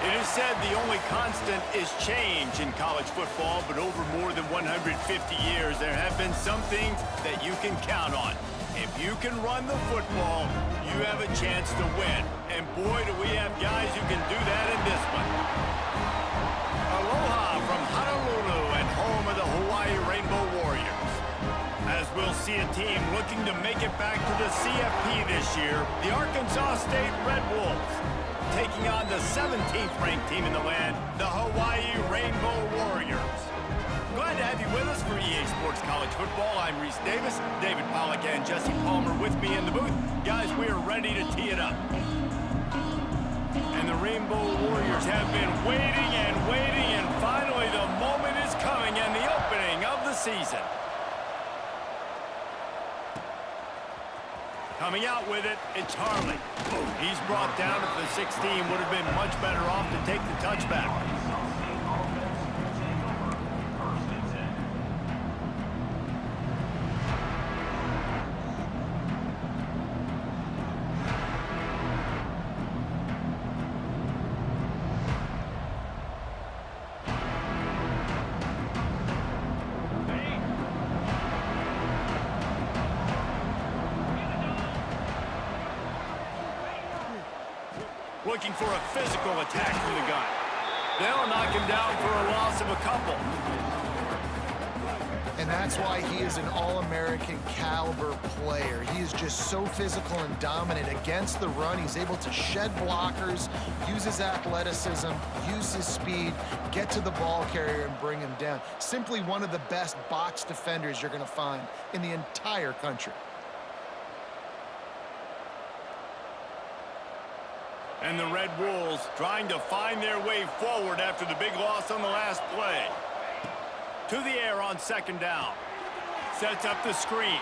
It is said the only constant is change in college football, but over more than 150 years, there have been some things that you can count on. If you can run the football, you have a chance to win. And boy, do we have guys who can do that in this one. Aloha from Honolulu and home of the Hawaii Rainbow Warriors. As we'll see a team looking to make it back to the CFP this year, the Arkansas State Red Wolves, taking on the 17th ranked team in the land, the Hawaii Rainbow Warriors. Glad to have you with us for EA Sports College Football. I'm Reese Davis, David Pollack and Jesse Palmer with me in the booth. Guys, we are ready to tee it up. And the Rainbow Warriors have been waiting, and finally the moment is coming and the opening of the season. Coming out with it, it's Harley. He's brought down at the 16, would have been much better off to take the touchback. Looking for a physical attack from the gun. They'll knock him down for a loss of a couple. And that's why he is an All-American caliber player. He is just so physical and dominant against the run. He's able to shed blockers, use his athleticism, use his speed, get to the ball carrier and bring him down. Simply one of the best box defenders you're going to find in the entire country. And the Red Wolves trying to find their way forward after the big loss on the last play. To the air on second down. Sets up the screen.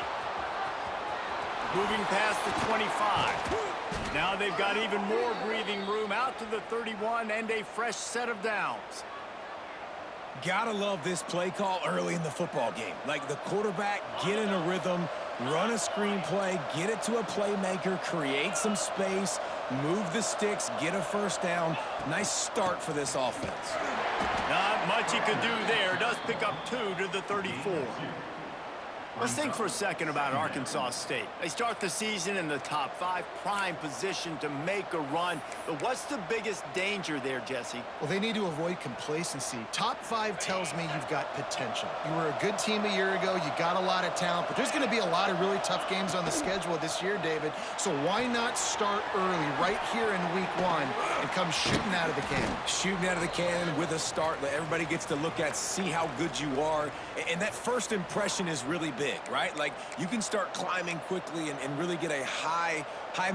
Moving past the 25. Now they've got even more breathing room out to the 31 and a fresh set of downs. Gotta love this play call early in the football game. Like the quarterback, get in a rhythm, run a screen play, get it to a playmaker, create some space, move the sticks, get a first down. Nice start for this offense. Not much he could do there. Does pick up 2 to the 34. Let's think for a second about Arkansas State. They start the season in the top 5, prime position to make a run. But what's the biggest danger there, Jesse? Well, they need to avoid complacency. Top 5 tells me you've got potential. You were a good team a year ago. You got a lot of talent. But there's going to be a lot of really tough games on the schedule this year, David. So why not start early right here in week 1 and come shooting out of the cannon? Shooting out of the cannon with a start that everybody gets to look at, see how good you are. And that first impression is really big. Right? Like, you can start climbing quickly and really get a high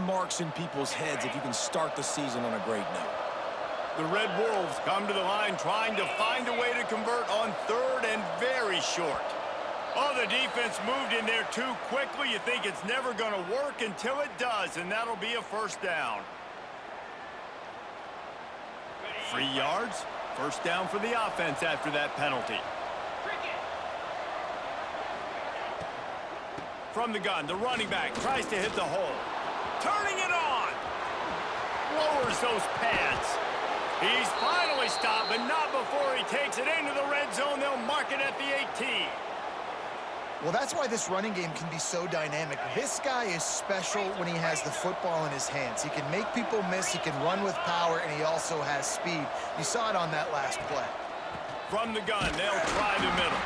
marks in people's heads if you can start the season on a great note. The Red Wolves come to the line trying to find a way to convert on 3rd and very short. Oh, the defense moved in there too quickly. You think it's never going to work until it does, and that'll be a first down. 3 yards, first down for the offense after that penalty. From the gun, the running back tries to hit the hole. Turning it on. Lowers those pads. He's finally stopped, but not before he takes it into the red zone. They'll mark it at the 18. Well, that's why this running game can be so dynamic. This guy is special when he has the football in his hands. He can make people miss, he can run with power, and he also has speed. You saw it on that last play. From the gun, they'll try the middle.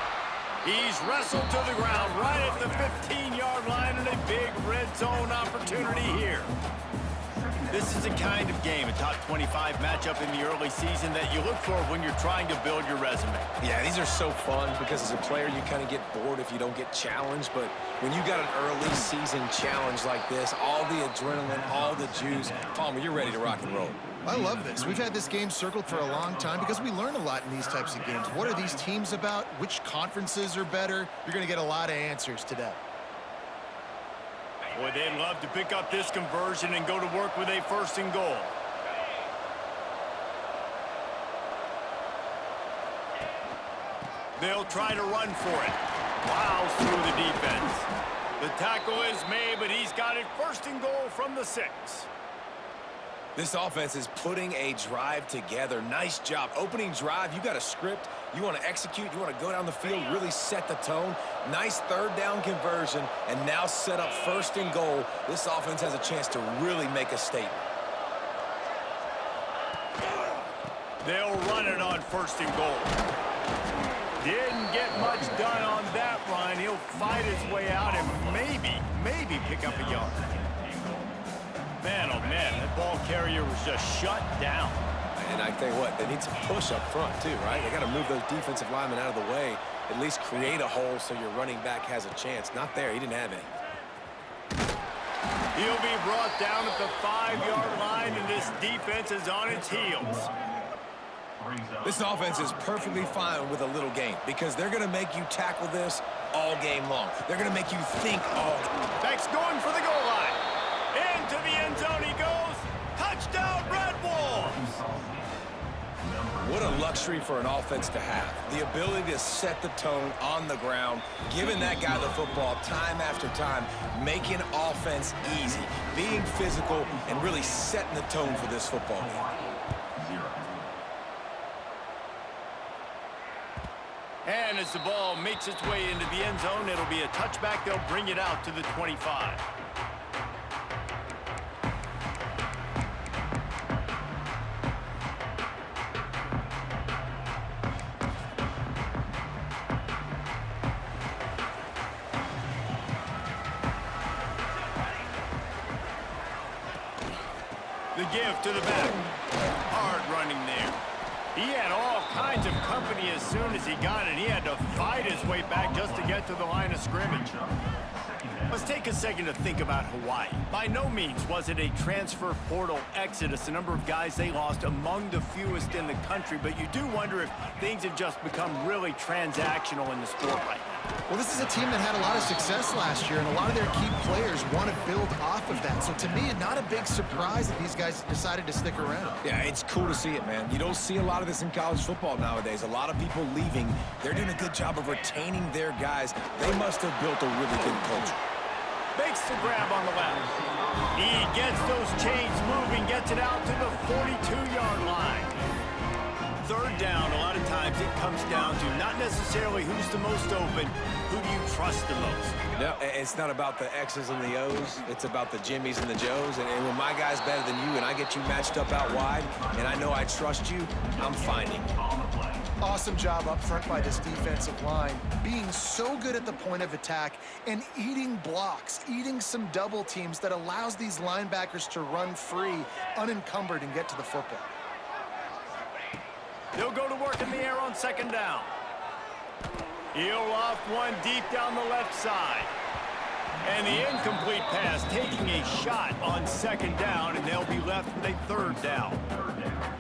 He's wrestled to the ground right at the 15-yard line and a big red zone opportunity here. This is the kind of game, a top 25 matchup in the early season, that you look for when you're trying to build your resume. Yeah, these are so fun because as a player you kind of get bored if you don't get challenged, but when you got an early season challenge like this, all the adrenaline, all the juice, Palmer, you're ready to rock and roll. I love this. We've had this game circled for a long time because we learn a lot in these types of games. What are these teams about? Which conferences are better? You're going to get a lot of answers today. Boy, they'd love to pick up this conversion and go to work with a 1st and goal. They'll try to run for it. Plows through the defense. The tackle is made, but he's got it 1st and goal from the 6. This offense is putting a drive together. Nice job. Opening drive, you got a script. You want to execute. You want to go down the field, really set the tone. Nice third down conversion, and now set up first and goal. This offense has a chance to really make a statement. They'll run it on first and goal. Didn't get much done on that run. He'll fight his way out and maybe pick up a yard. Man, oh man, that ball carrier was just shut down. And I tell you what, they need some push up front too, right? They got to move those defensive linemen out of the way, at least create a hole so your running back has a chance. Not there, he didn't have any. He'll be brought down at the 5-yard line, and this defense is on its heels. This offense is perfectly fine with a little game because they're going to make you tackle this all game long. They're going to make you think all game. Beck's going for the goal line. Into the end zone he goes. Touchdown, Red Wolves! What a luxury for an offense to have. The ability to set the tone on the ground, giving that guy the football time after time, making offense easy, being physical, and really setting the tone for this football game. And as the ball makes its way into the end zone, it'll be a touchback. They'll bring it out to the 25. The give to the back. Hard running there. He had all kinds of company as soon as he got it. He had to fight his way back just to get to the line of scrimmage. Let's take a second to think about Hawaii. By no means was it a transfer portal exodus. The number of guys they lost among the fewest in the country, but you do wonder if things have just become really transactional in the sport right now. Well, this is a team that had a lot of success last year, and a lot of their key players want to build off of that. So to me, not a big surprise that these guys decided to stick around. Yeah, it's cool to see it, man. You don't see a lot of this in college football nowadays. A lot of people leaving. They're doing a good job of retaining their guys. They must have built a really good culture. Makes the grab on the left. He gets those chains moving, gets it out to the 42-yard line. Third down, a lot of times it comes down to not necessarily who's the most open, who do you trust the most? No, it's not about the X's and the O's. It's about the Jimmys and the Joes. And when my guy's better than you and I get you matched up out wide and I know I trust you, I'm finding you. Awesome job up front by this defensive line, being so good at the point of attack and eating blocks, eating some double teams that allows these linebackers to run free, unencumbered, and get to the football. They'll go to work in the air on second down. He'll loft one deep down the left side. And the incomplete pass taking a shot on second down, and they'll be left with a third down.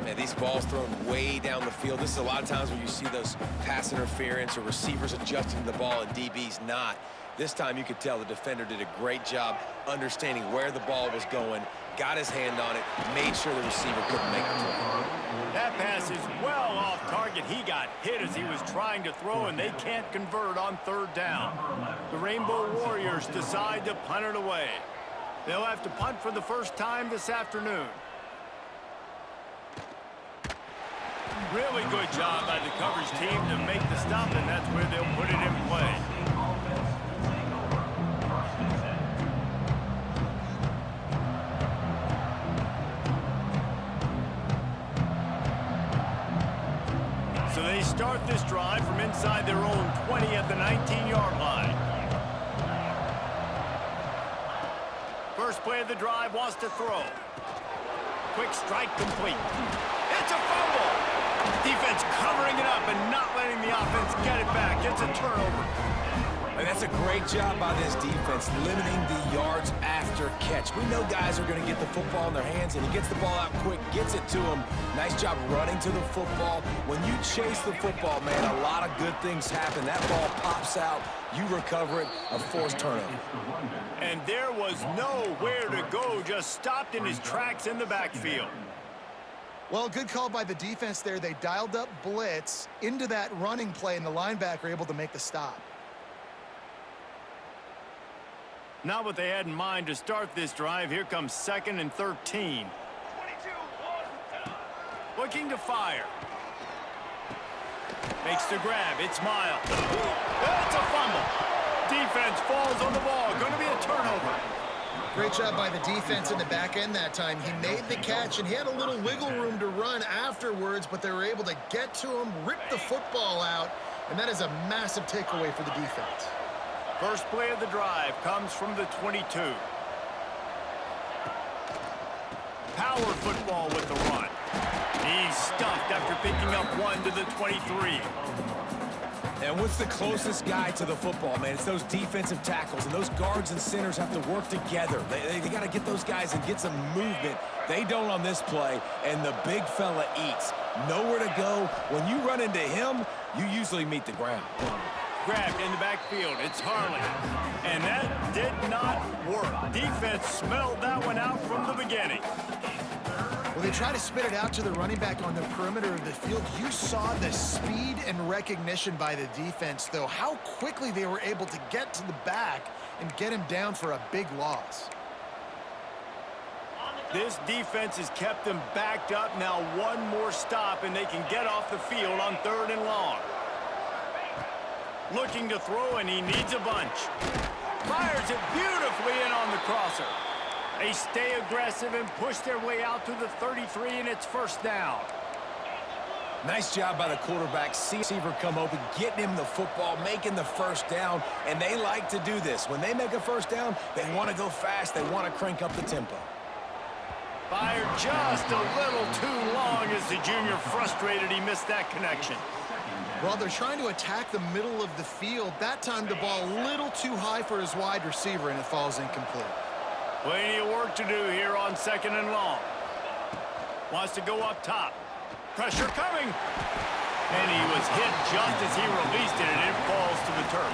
Man, these balls thrown way down the field. This is a lot of times where you see those pass interference or receivers adjusting the ball and DBs not. This time you could tell the defender did a great job understanding where the ball was going, got his hand on it, made sure the receiver couldn't make the play. That pass is well off target. He got hit as he was trying to throw, and they can't convert on third down. The Rainbow Warriors decide to punt it away. They'll have to punt for the first time this afternoon. Really good job by the coverage team to make the stop, and that's where they'll put it in play. So they start this drive from inside their own 20 at the 19-yard line. First play of the drive wants to throw. Quick strike complete. It's a fumble. Defense covering it up and not letting the offense get it back. It's a turnover. And that's a great job by this defense, limiting the yards after catch. We know guys are going to get the football in their hands, and he gets the ball out quick, gets it to him. Nice job running to the football. When you chase the football, man, a lot of good things happen. That ball pops out, you recover it, a forced turnover. And there was nowhere to go, just stopped in his tracks in the backfield. Well, good call by the defense there. They dialed up blitz into that running play, and the linebacker able to make the stop. Not what they had in mind to start this drive. Here comes 2nd and 13. Looking to fire. Makes the grab. It's Miles. It's a fumble. Defense falls on the ball. Going to be a turnover. Great job by the defense in the back end that time. He made the catch, and he had a little wiggle room to run afterwards, but they were able to get to him, rip the football out, and that is a massive takeaway for the defense. First play of the drive comes from the 22. Power football with the run. He's stuffed after picking up one to the 23. And what's the closest guy to the football, man? It's those defensive tackles, and those guards and centers have to work together. They got to get those guys and get some movement. They don't on this play, and the big fella eats. Nowhere to go. When you run into him, you usually meet the ground. Grabbed in the backfield. It's Harley. And that did not work. Defense smelled that one out from the beginning. Well, they try to spit it out to the running back on the perimeter of the field. You saw the speed and recognition by the defense, though, how quickly they were able to get to the back and get him down for a big loss. This defense has kept them backed up. Now one more stop, and they can get off the field on 3rd and long. Looking to throw, and he needs a bunch. Fires it beautifully in on the crosser. They stay aggressive and push their way out to the 33, and it's first down. Nice job by the quarterback. Receiver come open, getting him the football, making the first down, and they like to do this. When they make a first down, they want to go fast. They want to crank up the tempo. Fired just a little too long as the junior frustrated. He missed that connection. Well, they're trying to attack the middle of the field. That time the ball a little too high for his wide receiver, and it falls incomplete. Plenty of work to do here on 2nd and long. Wants to go up top. Pressure coming. And he was hit just as he released it, and it falls to the turf.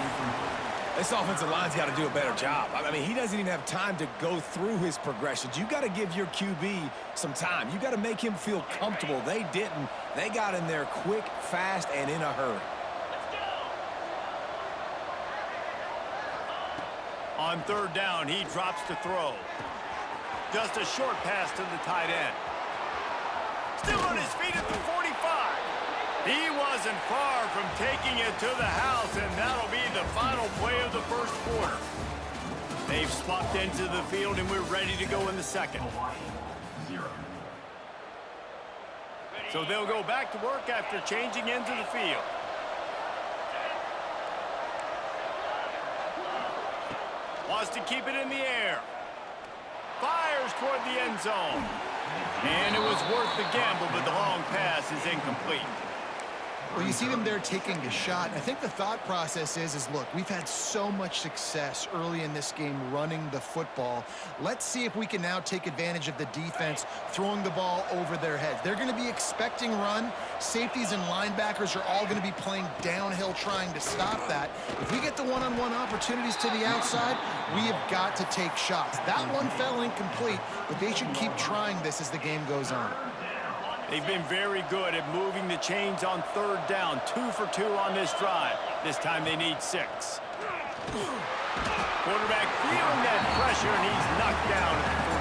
This offensive line's got to do a better job. I mean, he doesn't even have time to go through his progressions. You got to give your QB some time. You got to make him feel comfortable. They didn't. They got in there quick, fast, and in a hurry. On 3rd down, he drops to throw. Just a short pass to the tight end. Still on his feet at the 45. He wasn't far from taking it to the house, and that'll be the final play of the first quarter. They've swapped into the field, and we're ready to go in the second. So they'll go back to work after changing into the field. Wants to keep it in the air. Fires toward the end zone. And it was worth the gamble, but the long pass is incomplete. Well, you see them there taking a shot. I think the thought process is look, we've had so much success early in this game running the football. Let's see if we can now take advantage of the defense throwing the ball over their heads. They're going to be expecting run. Safeties and linebackers are all going to be playing downhill trying to stop that. If we get the one-on-one opportunities to the outside, we have got to take shots. That one fell incomplete, but they should keep trying this as the game goes on. They've been very good at moving the chains on 3rd down. 2 for 2 on this drive. This time they need 6. Quarterback feeling that pressure, and he's knocked down at the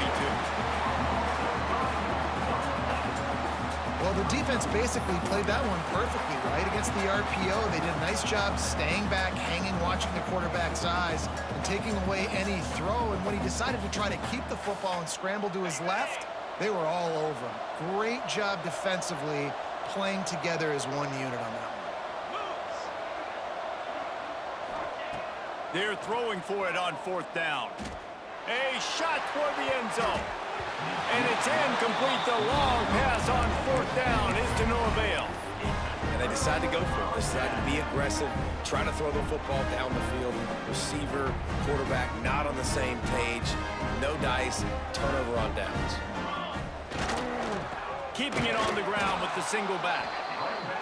42. Well, the defense basically played that one perfectly, right? Against the RPO, they did a nice job staying back, hanging, watching the quarterback's eyes, and taking away any throw. And when he decided to try to keep the football and scramble to his left, they were all over him. Great job defensively, playing together as one unit on that one. They're throwing for it on 4th down. A shot toward the end zone. And it's incomplete. The long pass on 4th down is to no avail. And they decide to go for it. They decide to be aggressive, try to throw the football down the field. Receiver, quarterback, not on the same page. No dice, turnover on downs. Keeping it on the ground with the single back.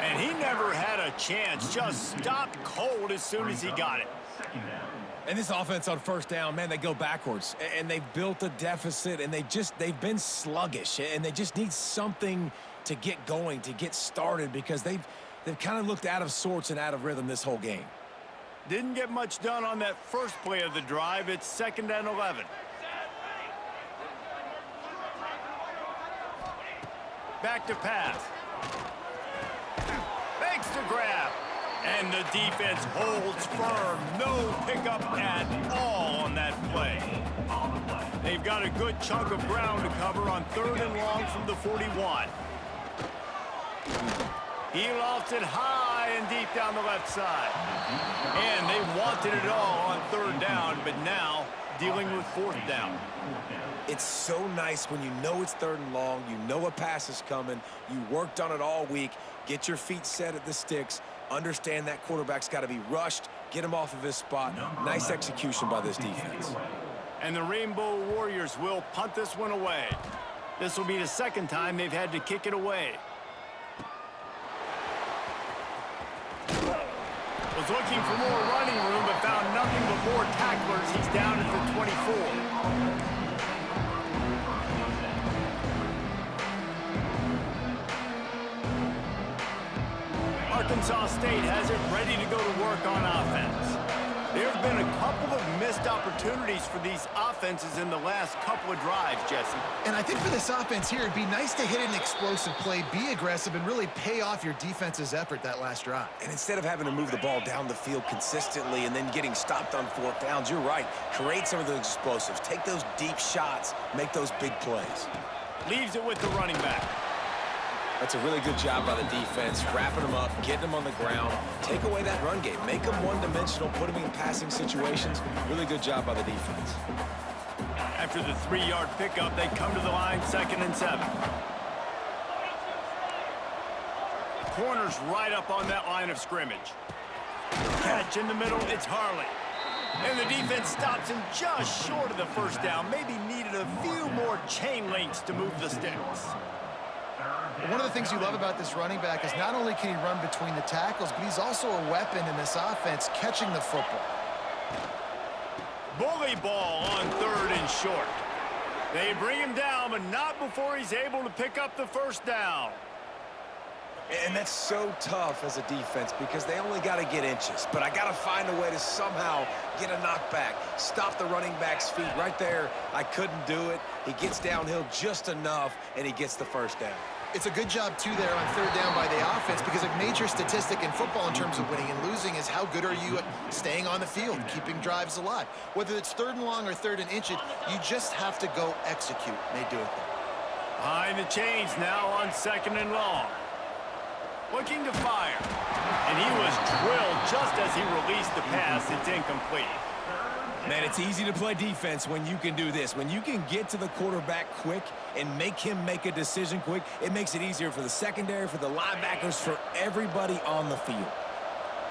And he never had a chance. Just stopped cold as soon as he got it. And this offense on 1st down, man, they go backwards. And they've built a deficit, and they've been sluggish. And they just need something to get going, to get started, because they've kind of looked out of sorts and out of rhythm this whole game. Didn't get much done on that first play of the drive. It's 2nd and 11. Back to pass. Makes the grab. And the defense holds firm. No pickup at all on that play. They've got a good chunk of ground to cover on 3rd and long from the 41. He lofts it high and deep down the left side. And they wanted it all on 3rd down, but now dealing with 4th down. It's so nice when you know it's 3rd and long, you know a pass is coming, you worked on it all week, get your feet set at the sticks, understand that quarterback's got to be rushed, get him off of his spot. Nice execution by this defense. And the Rainbow Warriors will punt this one away. This will be the 2nd time they've had to kick it away. Was looking for more running room, but found nothing but more tacklers. He's down at the 24. Arkansas State has it ready to go to work on offense. There's been a couple of missed opportunities for these offenses in the last couple of drives, Jesse. And I think for this offense here, it'd be nice to hit an explosive play, be aggressive, and really pay off your defense's effort that last drive. And instead of having to move the ball down the field consistently and then getting stopped on 4th downs, you're right. Create some of those explosives. Take those deep shots. Make those big plays. Leaves it with the running back. That's a really good job by the defense, wrapping them up, getting them on the ground. Take away that run game. Make them one-dimensional, put them in passing situations. Really good job by the defense. After the 3-yard pickup, they come to the line, 2nd and 7. Corner's right up on that line of scrimmage. Catch in the middle, it's Harley. And the defense stops him just short of the 1st down. Maybe needed a few more chain links to move the sticks. One of the things you love about this running back is not only can he run between the tackles, but he's also a weapon in this offense, catching the football. Bully ball on 3rd and short. They bring him down, but not before he's able to pick up the 1st down. And that's so tough as a defense because they only got to get inches. But I got to find a way to somehow get a knockback, stop the running back's feet. Right there, I couldn't do it. He gets downhill just enough, and he gets the 1st down. It's a good job, too, there on 3rd down by the offense, because a major statistic in football in terms of winning and losing is how good are you at staying on the field, keeping drives alive. Whether it's 3rd and long or 3rd and inch, you just have to go execute. They do it there. Behind the chains now on 2nd and long. Looking to fire. And he was drilled just as he released the pass. It's incomplete. Man, it's easy to play defense when you can do this. When you can get to the quarterback quick and make him make a decision quick, it makes it easier for the secondary, for the linebackers, for everybody on the field.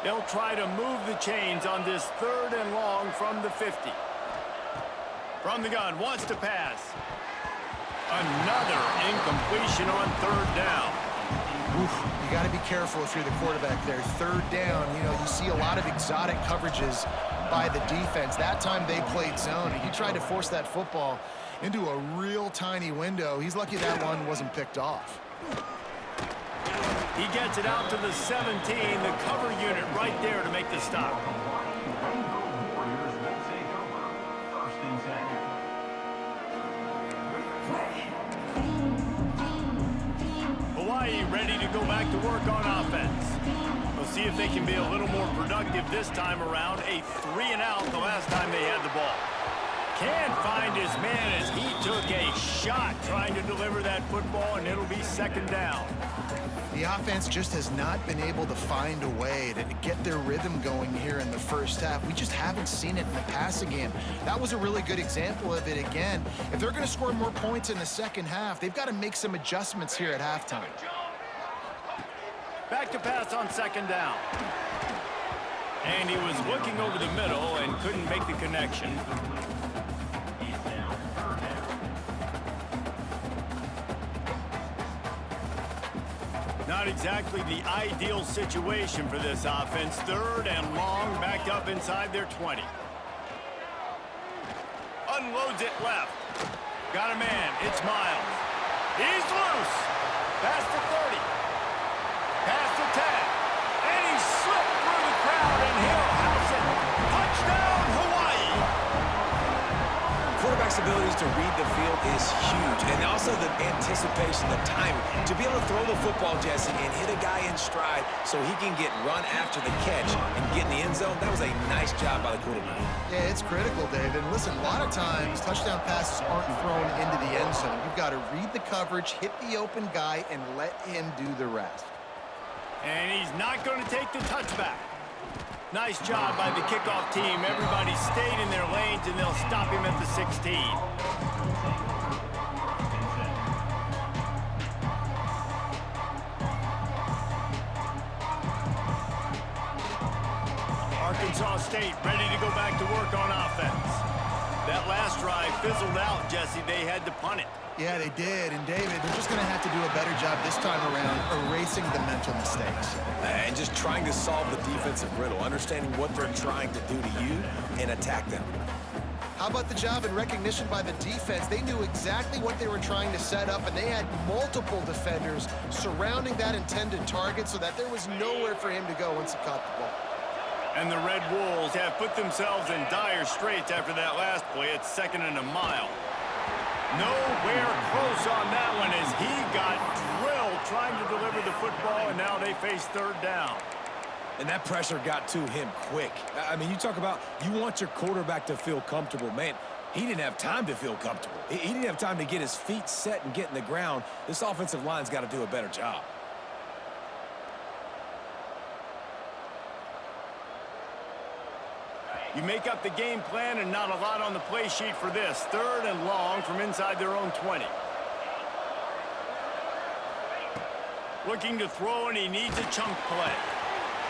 They'll try to move the chains on this 3rd and long from the 50. From the gun, wants to pass. Another incompletion on 3rd down. Oof, you got to be careful if you're the quarterback there. 3rd down, you see a lot of exotic coverages by the defense. That time they played zone, and he tried to force that football into a real tiny window. He's lucky that one wasn't picked off. He gets it out to the 17, the cover unit right there to make the stop. Hawaii ready to go back to work on offense. We'll see if they can be a little more productive this time around. A 3-and-out the last time they had the ball. Can't find his man as he took a shot trying to deliver that football, and it'll be 2nd down. The offense just has not been able to find a way to get their rhythm going here in the 1st half. We just haven't seen it in the passing game. That was a really good example of it again. If they're going to score more points in the 2nd half, they've got to make some adjustments here at halftime. Back to pass on 2nd down. And he was looking over the middle and couldn't make the connection. Not exactly the ideal situation for this offense. 3rd and long, back up inside their 20. Unloads it left. Got a man. It's Miles. He's loose. Pass to 30. Pass to 10. And he slipped through the crowd, and he'll house it. Touchdown, Hawaii. Quarterback flexibility to read the field is huge. And also the anticipation, the timing. To be able to throw the football, Jesse, and hit a guy in stride so he can get run after the catch and get in the end zone, that was a nice job by the quarterback. Yeah, it's critical, David. Listen, a lot of times, touchdown passes aren't thrown into the end zone. You've got to read the coverage, hit the open guy, and let him do the rest. And he's not going to take the touchback. Nice job by the kickoff team. Everybody stayed in their lanes, and they'll stop him at the 16. Arkansas State ready to go back to work on offense. That last drive fizzled out, Jesse. They had to punt it. Yeah, they did. And, David, they're just going to have to do a better job this time around erasing the mental mistakes. And just trying to solve the defensive riddle, understanding what they're trying to do to you and attack them. How about the job and recognition by the defense? They knew exactly what they were trying to set up, and they had multiple defenders surrounding that intended target so that there was nowhere for him to go once he caught the ball. And the Red Wolves have put themselves in dire straits after that last play. It's 2nd and a mile. Nowhere close on that one as he got drilled trying to deliver the football, and now they face 3rd down. And that pressure got to him quick. I mean, you talk about you want your quarterback to feel comfortable. Man, he didn't have time to feel comfortable. He didn't have time to get his feet set and get in the ground. This offensive line's got to do a better job. You make up the game plan and not a lot on the play sheet for this. 3rd and long from inside their own 20. Looking to throw, and he needs a chunk play.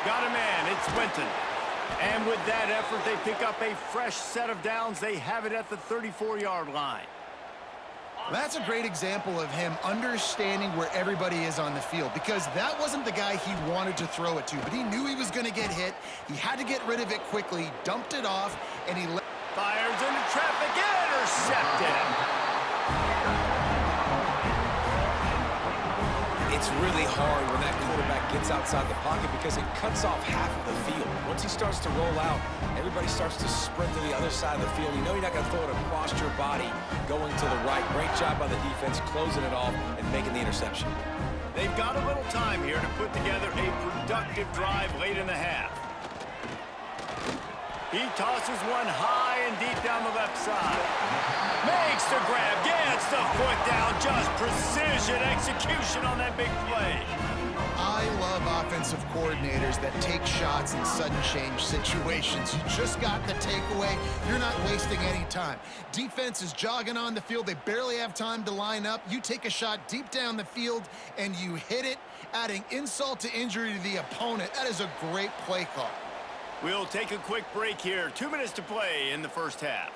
Got a man, it's Winton. And with that effort, they pick up a fresh set of downs. They have it at the 34-yard line. That's a great example of him understanding where everybody is on the field, because that wasn't the guy he wanted to throw it to, but he knew he was going to get hit. He had to get rid of it quickly, dumped it off, and he fires into traffic, intercepted. It's really hard when that quarterback gets outside the pocket because it cuts off half of the field. Once he starts to roll out, everybody starts to sprint to the other side of the field. You know you're not going to throw it across your body going to the right. Great job by the defense closing it off and making the interception. They've got a little time here to put together a productive drive late in the half. He tosses one high and deep down the left side. Makes the grab, gets the foot down, just precision execution on that big play. I love offensive coordinators that take shots in sudden change situations. You just got the takeaway. You're not wasting any time. Defense is jogging on the field. They barely have time to line up. You take a shot deep down the field, and you hit it, adding insult to injury to the opponent. That is a great play call. We'll take a quick break here. 2 minutes to play in the first half.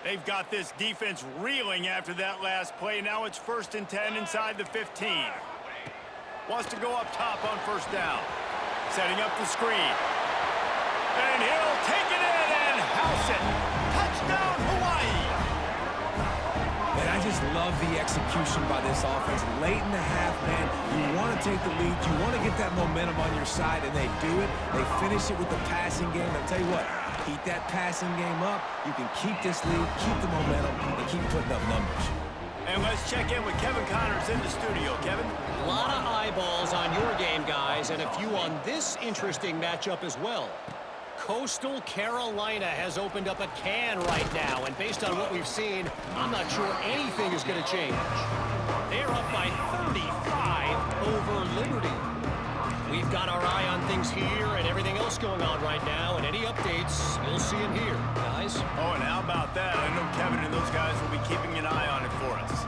They've got this defense reeling after that last play. Now it's 1st and 10 inside the 15. Wants to go up top on 1st down. Setting up the screen. And he'll take it in and house it. Touchdown, Hawaii! And I just love the execution by this offense. Late in the half, man, you want to take the lead. You want to get that momentum on your side, and they do it. They finish it with the passing game. I'll tell you what, keep that passing game up. You can keep this lead, keep the momentum, and keep putting up numbers. And let's check in with Kevin Connors in the studio. Kevin? A lot of eyeballs on your game, guys, and a few on this interesting matchup as well. Coastal Carolina has opened up a can right now, and based on what we've seen, I'm not sure anything is going to change. They're up by 35 over Liberty. We've got our eye on things here and everything else going on right now, and any updates, you'll see them here, guys. Oh, and how about that? I know Kevin and those guys will be keeping an eye on it for us.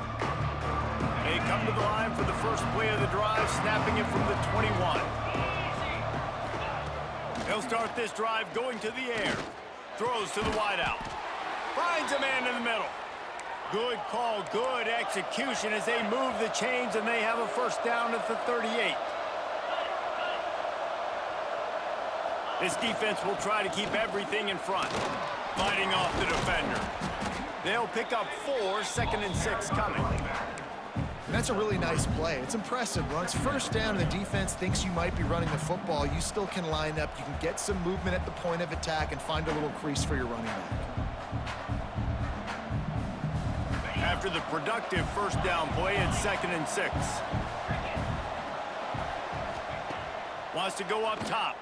They come to the line for the first play of the drive, snapping it from the 21. He'll start this drive going to the air. Throws to the wideout. Finds a man in the middle. Good call, good execution as they move the chains, and they have a 1st down at the 38. This defense will try to keep everything in front. Fighting off the defender. They'll pick up 4, 2nd and 6 coming. That's a really nice play. It's impressive. Once 1st down and the defense thinks you might be running the football, you still can line up. You can get some movement at the point of attack and find a little crease for your running back. after the productive first down play at 2nd and 6. Wants to go up top.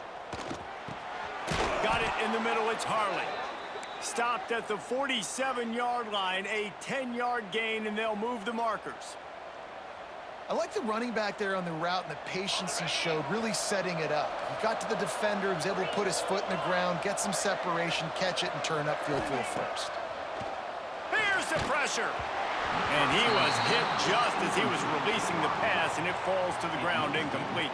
Got it in the middle, it's Harley. Stopped at the 47-yard line, a 10-yard gain, and they'll move the markers. I like the running back there on the route and the patience he showed, really setting it up. He got to the defender, he was able to put his foot in the ground, get some separation, catch it, and turn upfield for a first. Here's the pressure. And he was hit just as he was releasing the pass, and it falls to the ground incomplete.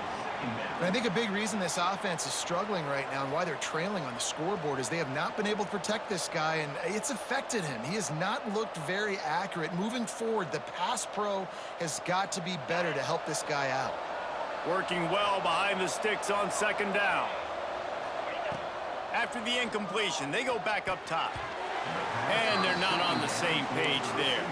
And I think a big reason this offense is struggling right now and why they're trailing on the scoreboard is they have not been able to protect this guy, and it's affected him. He has not looked very accurate. Moving forward, the pass pro has got to be better to help this guy out. Working well behind the sticks on 2nd down. After the incompletion, they go back up top. And they're not on the same page there.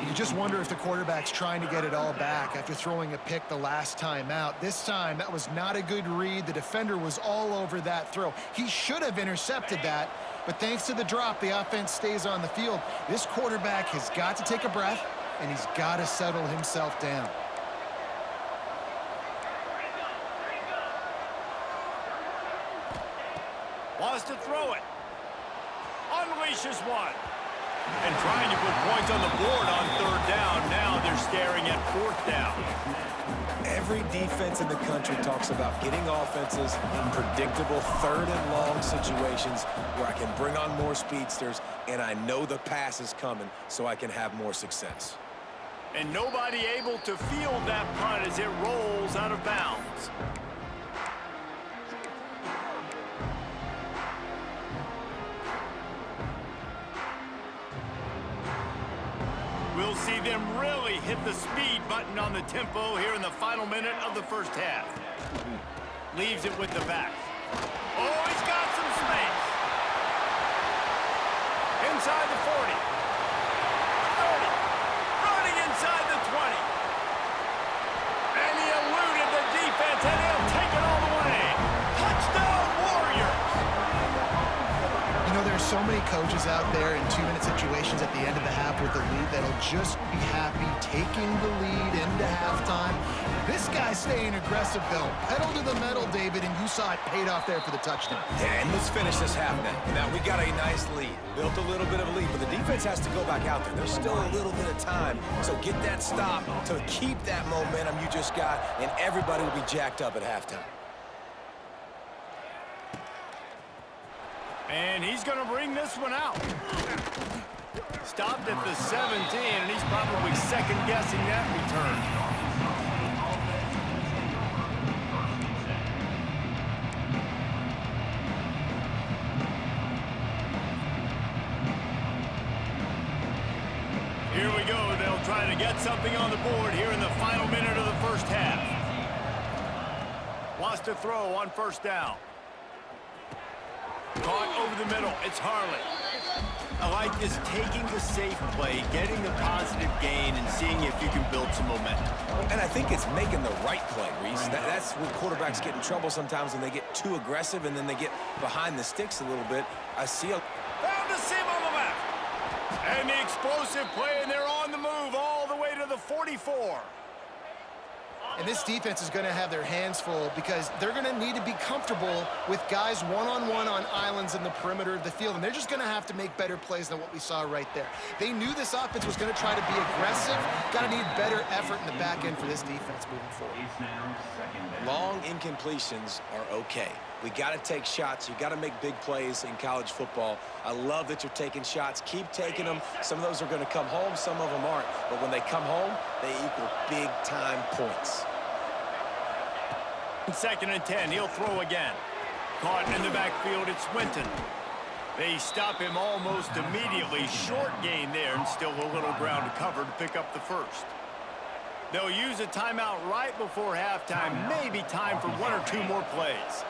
You just wonder if the quarterback's trying to get it all back after throwing a pick the last time out. This time, that was not a good read. The defender was all over that throw. He should have intercepted that, but thanks to the drop, the offense stays on the field. This quarterback has got to take a breath, and he's got to settle himself down. Wants to throw it. Unleashes one. And trying to put points on the board on 3rd down. Now they're staring at 4th down. Every defense in the country talks about getting offenses in predictable 3rd and long situations where I can bring on more speedsters and I know the pass is coming so I can have more success. And nobody able to field that punt as it rolls out of bounds. We'll see them really hit the speed button on the tempo here in the final minute of the first half. Leaves it with the back. Oh, he's got some space. Inside the 40. 30. Running inside the 20. And he eluded the defense, and he'll take it all the way. Touchdown, Warriors! You know, there's so many coaches out there in 2-minute situations at the end of the half with the lead that'll just be happy taking the lead into halftime. This guy's staying aggressive, though. Pedal to the metal, David, and you saw it paid off there for the touchdown. Yeah, and let's finish this half now. Now, we got a nice lead. Built a little bit of a lead, but the defense has to go back out there. There's still a little bit of time. So get that stop to keep that momentum you just got, and everybody will be jacked up at halftime. And he's going to bring this one out. Stopped at the 17, and he's probably second-guessing that return. Here we go. They'll try to get something on the board here in the final minute of the first half. Wants to throw on 1st down. Caught over the middle. It's Harley. I like this, taking the safe play, getting the positive gain, and seeing if you can build some momentum. And I think it's making the right play, Reese. That's where quarterbacks get in trouble sometimes when they get too aggressive and then they get behind the sticks a little bit. I see a... Found the seam on the left. And the explosive play, and they're on the move all the way to the 44. And this defense is going to have their hands full because they're going to need to be comfortable with guys one-on-one on islands in the perimeter of the field, and they're just going to have to make better plays than what we saw right there. They knew this offense was going to try to be aggressive. Got to need better effort in the back end for this defense moving forward. Long incompletions are okay. We got to take shots. You got to make big plays in college football. I love that you're taking shots. Keep taking them. Some of those are going to come home. Some of them aren't. But when they come home, they equal big-time points. 2nd and 10. He'll throw again. Caught in the backfield. It's Swinton. They stop him almost immediately. Short gain there, and still a little ground to cover to pick up the first. They'll use a timeout right before halftime. Maybe time for 1 or 2 more plays.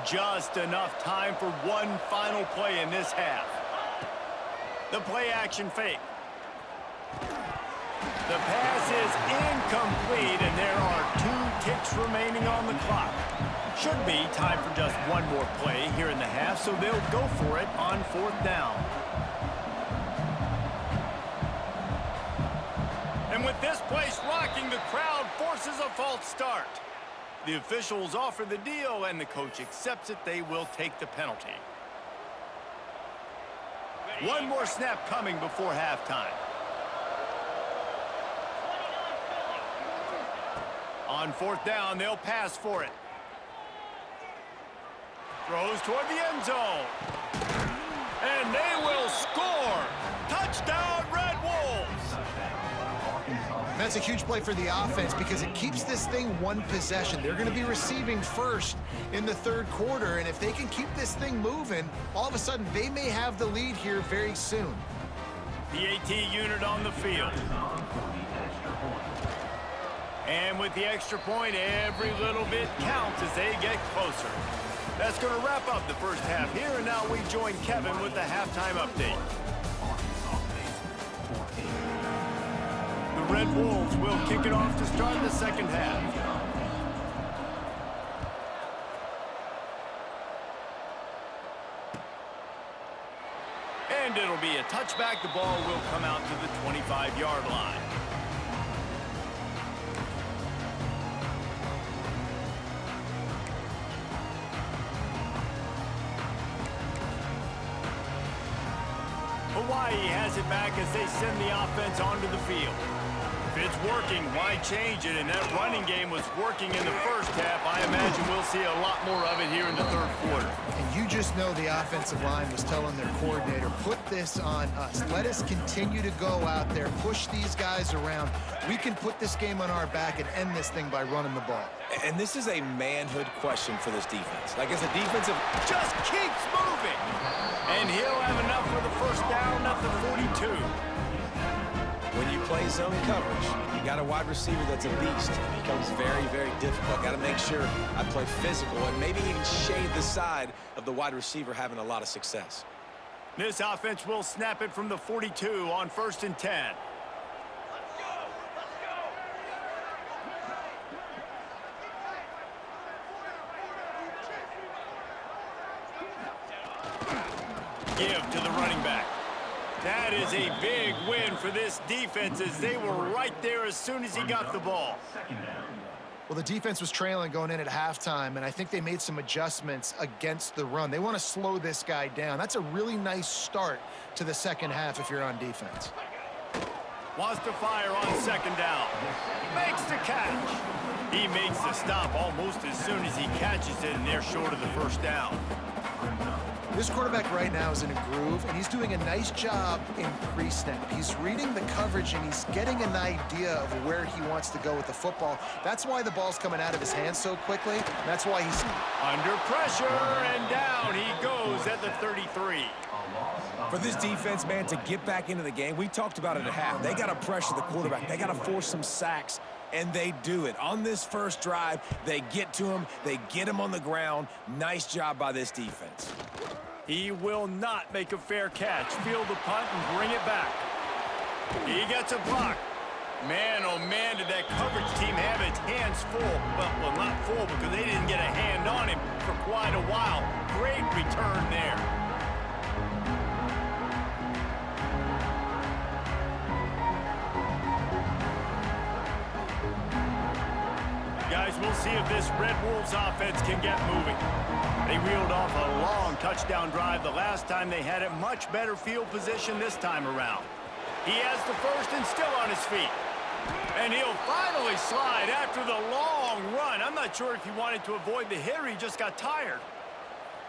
Just enough time for one final play in this half. The play action fake. The pass is incomplete, and there are 2 ticks remaining on the clock. Should be time for just 1 more play here in the half, so they'll go for it on 4th down. place rocking. The crowd forces a false start. The officials offer the deal, and the coach accepts it. They will take the penalty. One more snap coming before halftime. On fourth down, they'll pass for it. Throws toward the end zone. And they will score. Touchdown, Red Wolves. That's a huge play for the offense because it keeps this thing one possession. They're going to be receiving first in the third quarter, and if they can keep this thing moving, all of a sudden they may have the lead here very soon. PAT unit on the field. And with the extra point, every little bit counts as they get closer. That's going to wrap up the first half here, and now we join Kevin with the halftime update. The Red Wolves will kick it off to start the second half. And it'll be a touchback. The ball will come out to the 25-yard line. Hawaii has it back as they send the offense onto the field. If it's working, why change it? And that running game was working in the first half. I imagine we'll see a lot more of it here in the third quarter. And you just know the offensive line was telling their coordinator, put this on us. Let us continue to go out there, push these guys around. We can put this game on our back and end this thing by running the ball. And this is a manhood question for this defense. Like, as a defensive... Just keeps moving. And he'll have enough for the first down at the 42. When you play zone coverage, and you got a wide receiver that's a beast, it becomes very, very difficult. Got to make sure I play physical and maybe even shade the side of the wide receiver having a lot of success. This offense will snap it from the 42 on 1st and 10. Give to the running back. That is a big win for this defense as they were right there as soon as he got the ball. Well, the defense was trailing going in at halftime, and I think they made some adjustments against the run. They want to slow this guy down. That's a really nice start to the second half if you're on defense. Wants to fire on second down. Makes the catch. He makes the stop almost as soon as he catches it, and they're short of the first down. This quarterback right now is in a groove, and he's doing a nice job in pre-snap. He's reading the coverage, and he's getting an idea of where he wants to go with the football. That's why the ball's coming out of his hands so quickly. That's why he's under pressure, and down he goes at the 33. For this defense, man, to get back into the game, we talked about it at half. They got to pressure the quarterback. They got to force some sacks, and they do it. On this first drive, they get to him. They get him on the ground. Nice job by this defense. He will not make a fair catch. Field the punt and bring it back. He gets a block. Man, oh man, did that coverage team have its hands full. Well, not full because they didn't get a hand on him for quite a while. Great return there. Guys, we'll see if this Red Wolves offense can get moving. They reeled off a long touchdown drive the last time. They had a much better field position this time around. He has the first and still on his feet. And he'll finally slide after the long run. I'm not sure if he wanted to avoid the hit or he just got tired.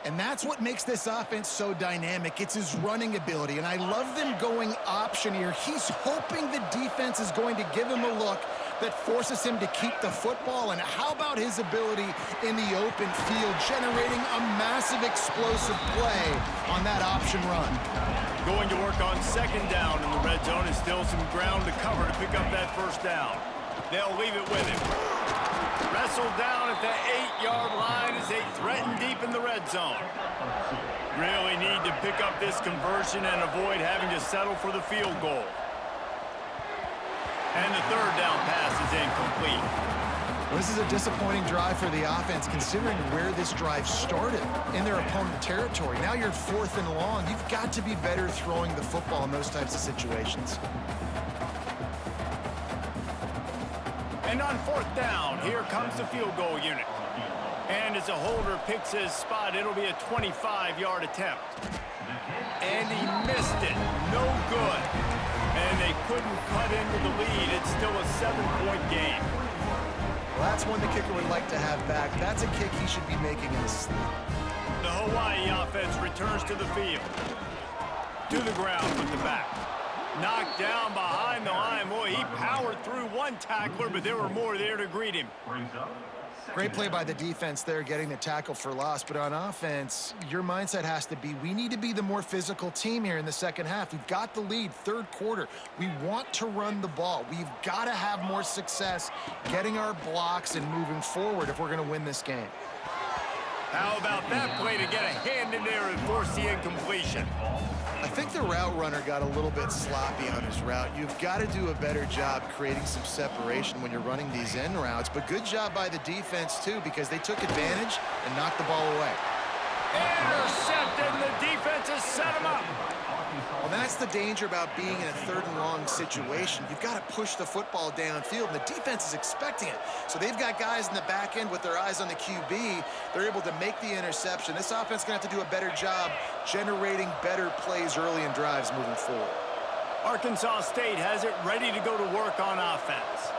And that's what makes this offense so dynamic. It's his running ability, and I love them going option here. He's hoping the defense is going to give him a look that forces him to keep the football. And how about his ability in the open field, generating a massive explosive play on that option run. Going to work on second down in the red zone, and still some ground to cover to pick up that first down. They'll leave it with him. Wrestled down at the 8-yard line as they threaten deep in the red zone. Really need to pick up this conversion and avoid having to settle for the field goal. And the third down pass is incomplete. Well, this is a disappointing drive for the offense, considering where this drive started in their opponent territory. Now you're 4th and long. You've got to be better throwing the football in those types of situations. And on fourth down, here comes the field goal unit. And as a holder picks his spot, it'll be a 25-yard attempt. And he missed it. No good. And they couldn't cut into the lead. It's still a 7-point game. Well, that's one the kicker would like to have back. That's a kick he should be making in his sleep. The Hawaii offense returns to the field. To the ground with the back. Knocked down behind the line. Boy, he powered through one tackler, but there were more there to greet him. Great play by the defense there, getting the tackle for loss. But on offense, your mindset has to be, we need to be the more physical team here in the second half. We've got the lead, third quarter. We want to run the ball. We've got to have more success getting our blocks and moving forward if we're going to win this game. How about that play to get a hand in there and force the incompletion? I think the route runner got a little bit sloppy on his route. You've got to do a better job creating some separation when you're running these end routes. But good job by the defense, too, because they took advantage and knocked the ball away. Intercepted, and the defense has set him up. Well, that's the danger about being in a third and long situation. You've got to push the football downfield, and the defense is expecting it. So they've got guys in the back end with their eyes on the QB. They're able to make the interception. This offense is going to have to do a better job generating better plays early in drives moving forward. Arkansas State has it ready to go to work on offense.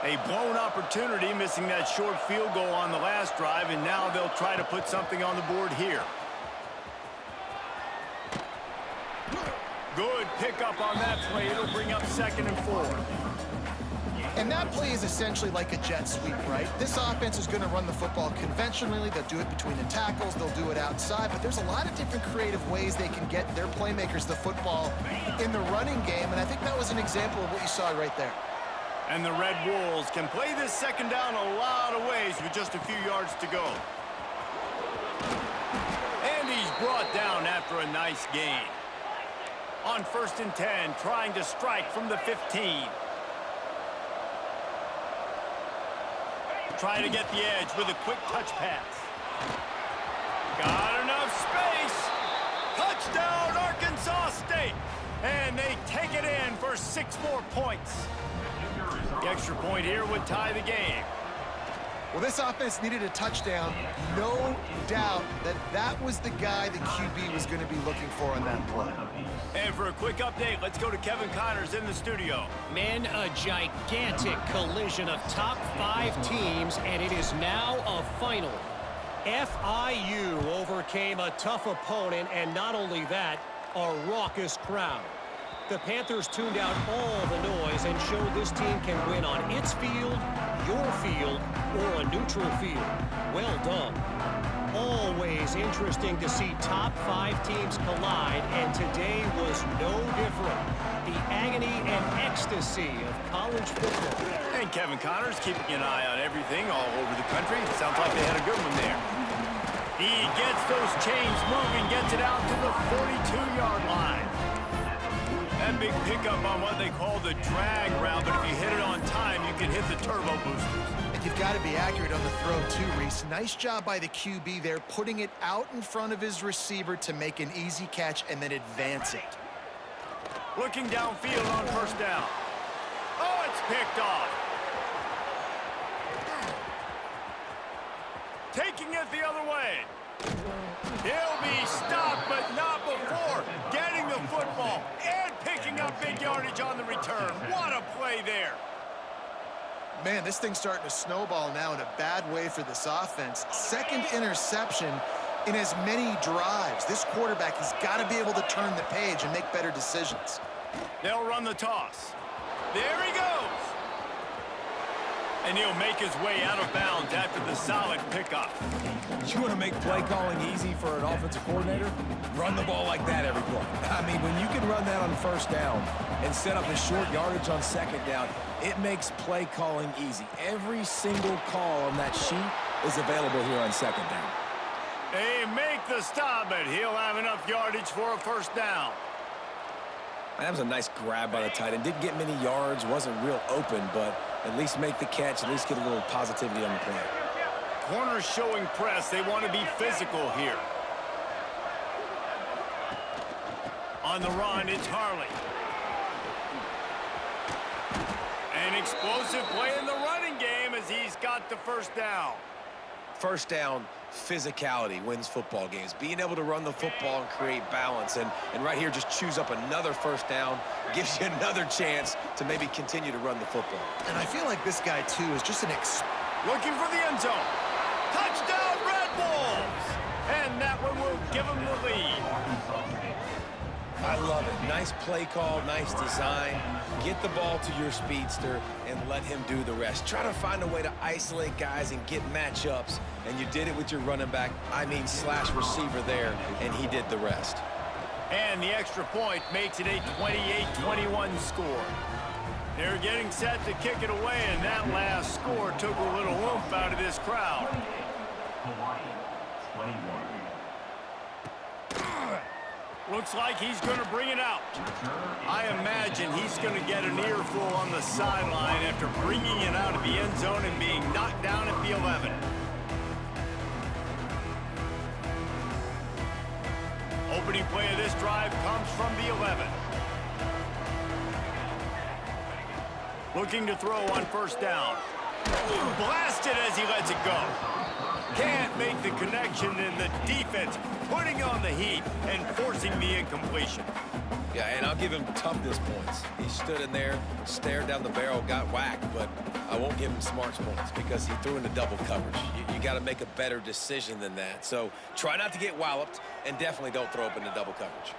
A blown opportunity, missing that short field goal on the last drive, and now they'll try to put something on the board here. Good pickup on that play. It'll bring up 2nd and 4. And that play is essentially like a jet sweep, right? This offense is going to run the football conventionally. They'll do it between the tackles. They'll do it outside. But there's a lot of different creative ways they can get their playmakers the football in the running game. And I think that was an example of what you saw right there. And the Red Wolves can play this second down a lot of ways with just a few yards to go. And he's brought down after a nice gain. On 1st and 10, trying to strike from the 15. Try to get the edge with a quick touch pass. Got enough space. Touchdown, Arkansas State. And they take it in for 6 more points. The extra point here would tie the game. Well, this offense needed a touchdown. No doubt that that was the guy the QB was going to be looking for on that play. And for a quick update, let's go to Kevin Connors in the studio. Men, a gigantic collision of top 5 teams, and it is now a final. FIU overcame a tough opponent, and not only that, a raucous crowd. The Panthers tuned out all the noise and showed this team can win on its field, your field, or a neutral field. Well done. Always interesting to see top 5 teams collide, and today was no different. The agony and ecstasy of college football. And Kevin Connors keeping an eye on everything all over the country. Sounds like they had a good one there. He gets those chains moving, gets it out to the 42-yard line. That big pickup on what they call the drag route, but if you hit it on time, you can hit the turbo boosters. And you've got to be accurate on the throw too, Reese. Nice job by the QB there, putting it out in front of his receiver to make an easy catch and then advance it. Looking downfield on 1st down. Oh, it's picked off. Taking it the other way. He'll be stopped, but not before getting the football and picking up big yardage on the return. What a play there. Man, this thing's starting to snowball now in a bad way for this offense. 2nd interception in as many drives. This quarterback has got to be able to turn the page and make better decisions. They'll run the toss. There he goes. And he'll make his way out of bounds after the solid pickup. You want to make play calling easy for an offensive coordinator? Run the ball like that every play. I mean, when you can run that on 1st down and set up a short yardage on 2nd down, it makes play calling easy. Every single call on that sheet is available here on 2nd down. They make the stop, but he'll have enough yardage for a 1st down. That was a nice grab by the tight end. Didn't get many yards, wasn't real open, but at least make the catch, at least get a little positivity on the play. Corners showing press. They want to be physical here. On the run, it's Harley. An explosive play in the running running game as he's got the first down. First down, physicality wins football games. Being able to run the football and create balance. And right here, just choose up another first down, gives you another chance to maybe continue to run the football. And I feel like this guy, too, is just an Looking for the end zone. Touchdown, Red Wolves! And that one will give them the lead. I love it. Nice play call, nice design. Get the ball to your speedster and let him do the rest. Try to find a way to isolate guys and get matchups, and you did it with your running back, slash receiver there, and he did the rest. And the extra point makes it a 28-21 score. They're getting set to kick it away, and that last score took a little oomph out of this crowd. Looks like he's going to bring it out. I imagine he's going to get an earful on the sideline after bringing it out of the end zone and being knocked down at the 11. Opening play of this drive comes from the 11. Looking to throw on first down. Blasted as he lets it go. Can't make the connection, and the defense putting on the heat and forcing the incompletion. Yeah, and I'll give him toughness points. He stood in there, stared down the barrel, got whacked, but I won't give him smarts points because he threw into double coverage. You got to make a better decision than that. So try not to get walloped, and definitely don't throw up into double coverage.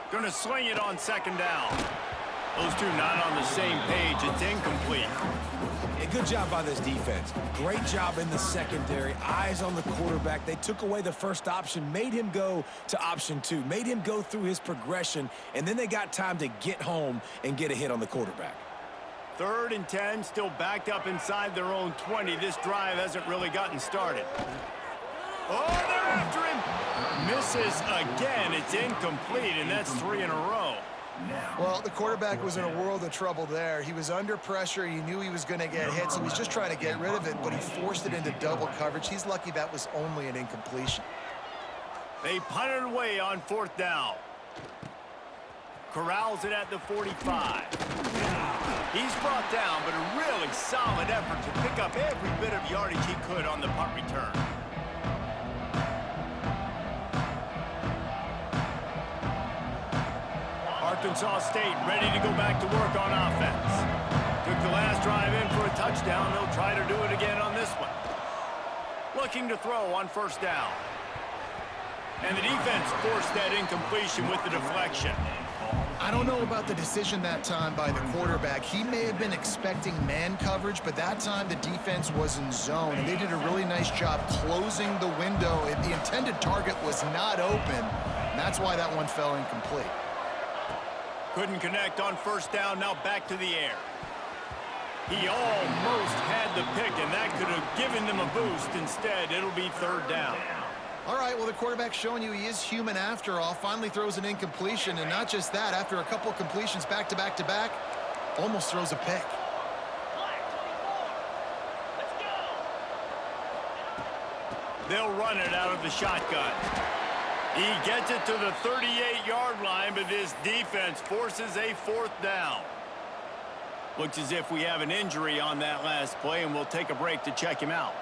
Going to sling it on second down. Those two not on the same page. It's incomplete. Yeah, good job by this defense. Great job in the secondary. Eyes on the quarterback. They took away the first option, made him go to option 2, made him go through his progression, and then they got time to get home and get a hit on the quarterback. 3rd and 10, still backed up inside their own 20. This drive hasn't really gotten started. Oh, they're after him. Misses again. It's incomplete, and that's 3 in a row. Well, the quarterback was in a world of trouble there. He was under pressure. He knew he was going to get hit, so he was just trying to get rid of it, but he forced it into double coverage. He's lucky that was only an incompletion. They punted away on 4th down. Corrals it at the 45. He's brought down, but a really solid effort to pick up every bit of yardage he could on the punt return. Arkansas State ready to go back to work on offense. Took the last drive in for a touchdown. They'll try to do it again on this one. Looking to throw on first down. And the defense forced that incompletion with the deflection. I don't know about the decision that time by the quarterback. He may have been expecting man coverage, but that time the defense was in zone, and they did a really nice job closing the window. The intended target was not open, and that's why that one fell incomplete. Couldn't connect on first down, now back to the air. He almost had the pick, and that could have given them a boost. Instead, it'll be 3rd down. All right, well, the quarterback's showing you he is human after all. Finally throws an incompletion, and not just that, after a couple completions back to back to back, almost throws a pick. They'll run it out of the shotgun. He gets it to the 38-yard line, but this defense forces a 4th down. Looks as if we have an injury on that last play, and we'll take a break to check him out.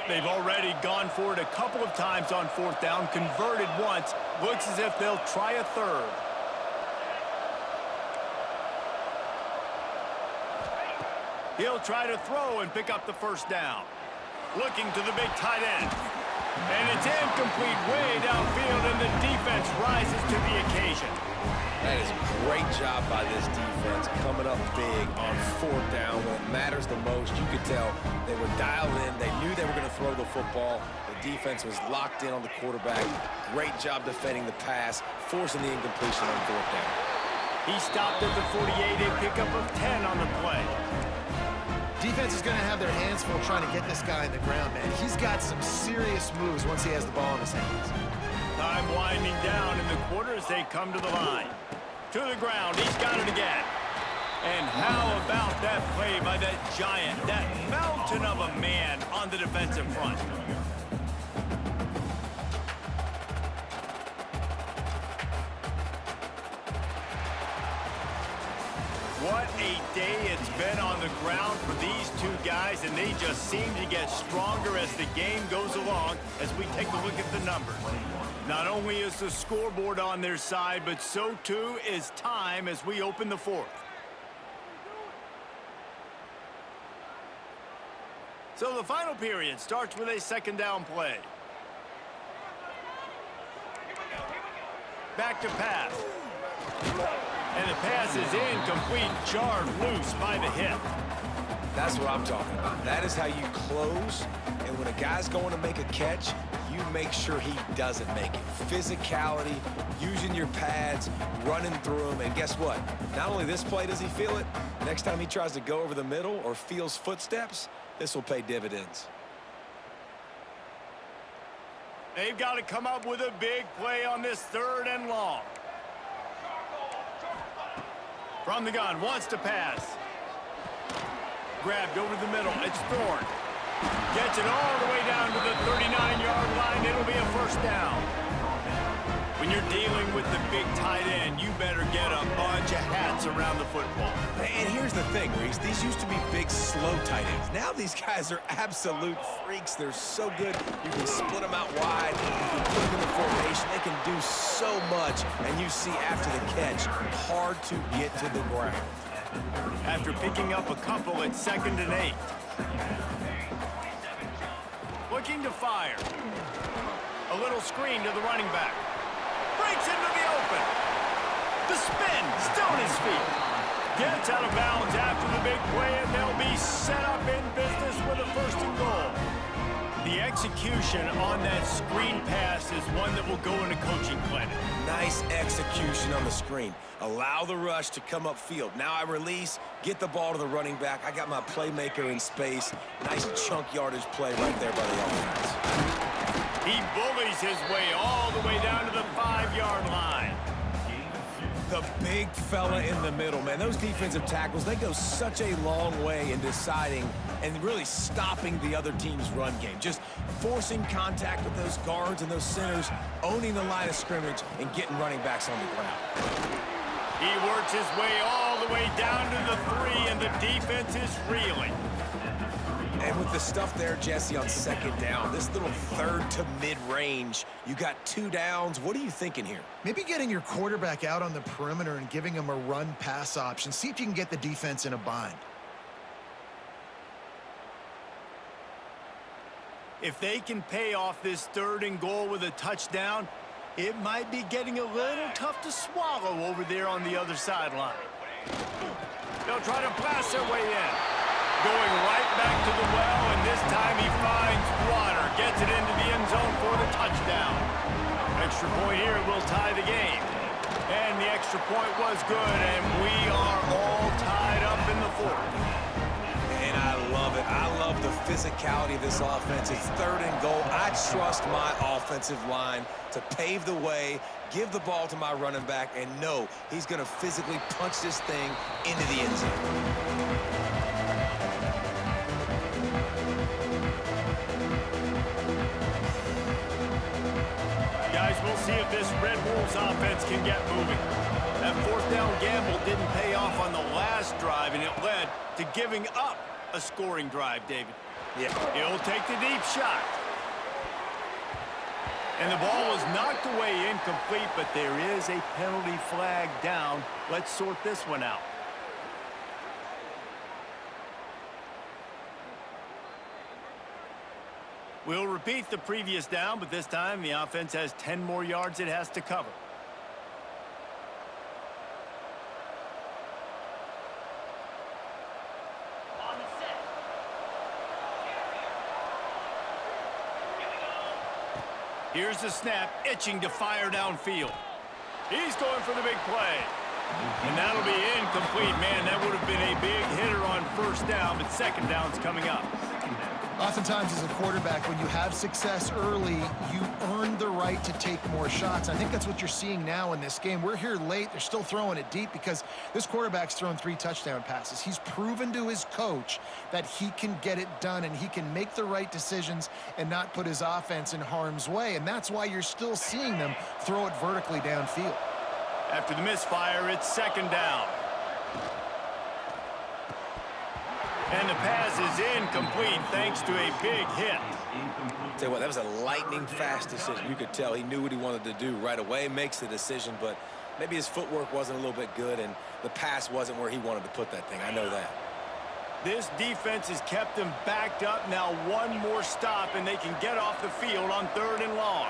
They've already gone for it a couple of times on 4th down, converted once. Looks as if they'll try a 3rd. He'll try to throw and pick up the first down. Looking to the big tight end. And it's incomplete way downfield, and the defense rises to the occasion. That is a great job by this defense, coming up big on 4th down when it matters the most. You could tell they were dialed in. They knew they were going to throw the football. The defense was locked in on the quarterback. Great job defending the pass, forcing the incompletion on 4th down. He stopped at the 48, a pickup of 10 on the play. Defense is going to have their hands full trying to get this guy in the ground, man. He's got some serious moves once he has the ball in his hands. Time winding down in the quarter as they come to the line. To the ground, he's got it again. And how about that play by that giant, that mountain of a man on the defensive front? what a day it's been on the ground for these two guys, and they just seem to get stronger as the game goes along as we take a look at the numbers. Not only is the scoreboard on their side, but so too is time as we open the fourth. So the final period starts with a second down play. Back to pass. And the pass is incomplete, jarred loose by the hip. That's what I'm talking about. That is how you close, and when a guy's going to make a catch, you make sure he doesn't make it. Physicality, using your pads, running through them, and guess what? Not only this play does he feel it, next time he tries to go over the middle or feels footsteps, this will pay dividends. They've got to come up with a big play on this 3rd and long. From the gun, wants to pass. Grabbed over the middle, it's Thorne. Gets it all the way down to the 39-yard line. It'll be a first down. When you're dealing with the big tight end, you better get a bunch of hats around the football. And here's the thing, Reese. These used to be big, slow tight ends. Now these guys are absolute freaks. They're so good. You can split them out wide. You can put them in the formation. They can do so much. And you see after the catch, hard to get to the ground. After picking up a couple at 2nd and 8. Looking to fire. A little screen to the running back. Breaks into the open. The spin, still on his feet. Gets out of bounds after the big play, and they'll be set up in business with a 1st and goal. The execution on that screen pass is one that will go in a coaching clinic. Nice execution on the screen. Allow the rush to come upfield. Now I release, get the ball to the running back. I got my playmaker in space. Nice chunk yardage play right there by the offense. He bullies his way all the way down to the 5-yard line. The big fella in the middle, man. Those defensive tackles, they go such a long way in deciding and really stopping the other team's run game. Just forcing contact with those guards and those centers, owning the line of scrimmage, and getting running backs on the ground. He works his way all the way down to the 3, and the defense is reeling. And with the stuff there, Jesse, on 2nd down, this little 3rd to mid-range, you got 2 downs. What are you thinking here? Maybe getting your quarterback out on the perimeter and giving him a run-pass option. See if you can get the defense in a bind. If they can pay off this 3rd and goal with a touchdown, it might be getting a little tough to swallow over there on the other sideline. They'll try to blast their way in. Going right back to the well, and this time he finds water. Gets it into the end zone for the touchdown. Extra point here will tie the game. And the extra point was good, and we are all tied up in the 4th. And I love it. I love the physicality of this offense. It's 3rd and goal. I trust my offensive line to pave the way, give the ball to my running back, and know he's going to physically punch this thing into the end zone. We'll see if this Red Wolves offense can get moving. That 4th down gamble didn't pay off on the last drive, and it led to giving up a scoring drive, David. Yeah. He'll take the deep shot. And the ball was knocked away incomplete, but there is a penalty flag down. Let's sort this one out. We'll repeat the previous down, but this time the offense has 10 more yards it has to cover. Here's the snap, itching to fire downfield. He's going for the big play. And that'll be incomplete. Man, that would have been a big hitter on 1st down, but 2nd down's coming up. Oftentimes as a quarterback, when you have success early, you earn the right to take more shots. I think that's what you're seeing now in this game. We're here late. They're still throwing it deep because this quarterback's thrown 3 touchdown passes. He's proven to his coach that he can get it done and he can make the right decisions and not put his offense in harm's way. And that's why you're still seeing them throw it vertically downfield. After the misfire, it's 2nd down. And the pass is incomplete thanks to a big hit. Tell you what, that was a lightning-fast decision. You could tell he knew what he wanted to do right away, makes the decision, but maybe his footwork wasn't a little bit good, and the pass wasn't where he wanted to put that thing. I know that. This defense has kept them backed up. Now one more stop, and they can get off the field on 3rd and long.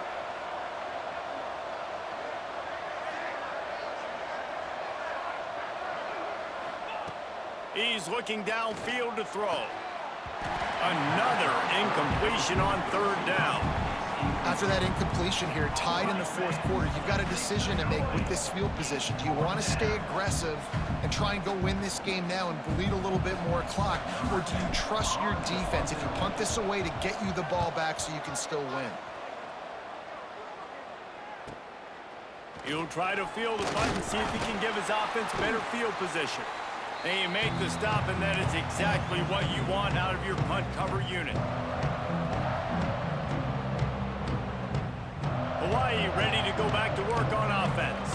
He's looking downfield to throw. Another incompletion on 3rd down. After that incompletion here, tied in the 4th quarter, you've got a decision to make with this field position. Do you want to stay aggressive and try and go win this game now and bleed a little bit more clock, or do you trust your defense if you punt this away to get you the ball back so you can still win? He'll try to field the punt and see if he can give his offense better field position. And you make the stop, and that is exactly what you want out of your punt cover unit. Hawaii ready to go back to work on offense.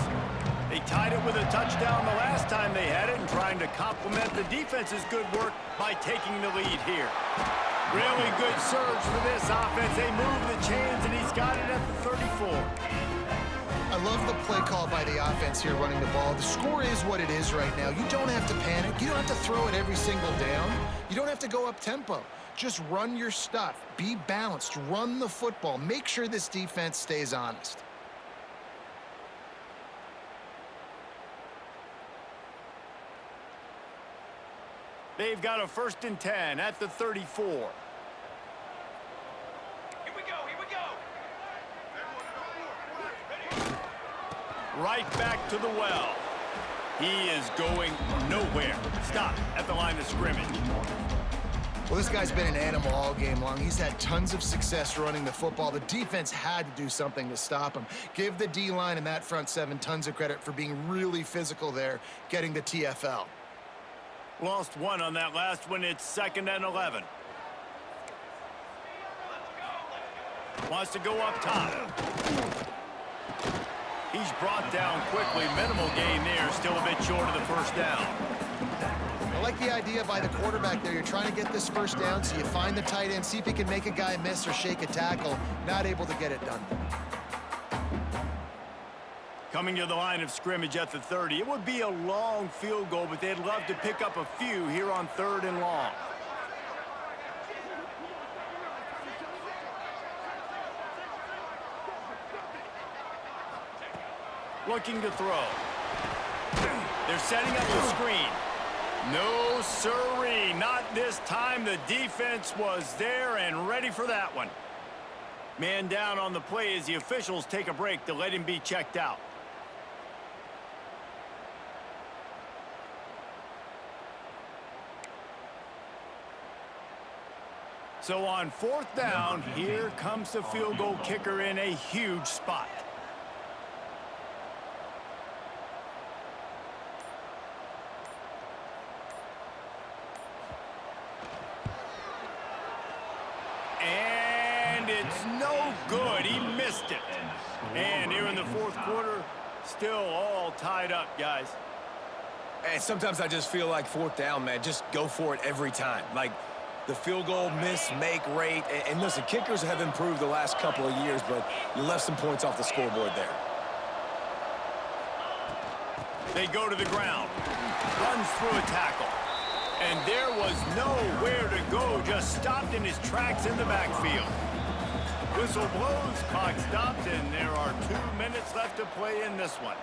They tied it with a touchdown the last time they had it, and trying to complement the defense's good work by taking the lead here. Really good surge for this offense. They move the chains, and he's got it at the 34. I love the play call by the offense here running the ball. The score is what it is right now. You don't have to panic. You don't have to throw it every single down. You don't have to go up tempo. Just run your stuff. Be balanced. Run the football. Make sure this defense stays honest. They've got a 1st and 10 at the 34. Right back to the well. He is going nowhere. Stop at the line of scrimmage. Well, this guy's been an animal all game long. He's had tons of success running the football. The defense had to do something to stop him. Give the D-line and that front 7 tons of credit for being really physical there, getting the TFL. Lost 1 on that last one. It's 2nd and 11. Wants to go up top. He's brought down quickly. Minimal gain there. Still a bit short of the 1st down. I like the idea by the quarterback there. You're trying to get this 1st down, so you find the tight end, see if he can make a guy miss or shake a tackle. Not able to get it done. Coming to the line of scrimmage at the 30. It would be a long field goal, but they'd love to pick up a few here on 3rd and long. Looking to throw. They're setting up the screen. No siree, not this time. The defense was there and ready for that one. Man down on the play as the officials take a break to let him be checked out. So on 4th down, here comes the field goal kicker in a huge spot. And it's no good. He missed it. And here in the 4th quarter, still all tied up, guys. And sometimes I just feel like 4th down, man, just go for it every time. Like the field goal miss-make rate. And listen, kickers have improved the last couple of years, but you left some points off the scoreboard there. They go to the ground. Runs through a tackle. And there was nowhere to go. Just stopped in his tracks in the backfield. Whistle blows, clock stops, and there are 2 minutes left to play in this one.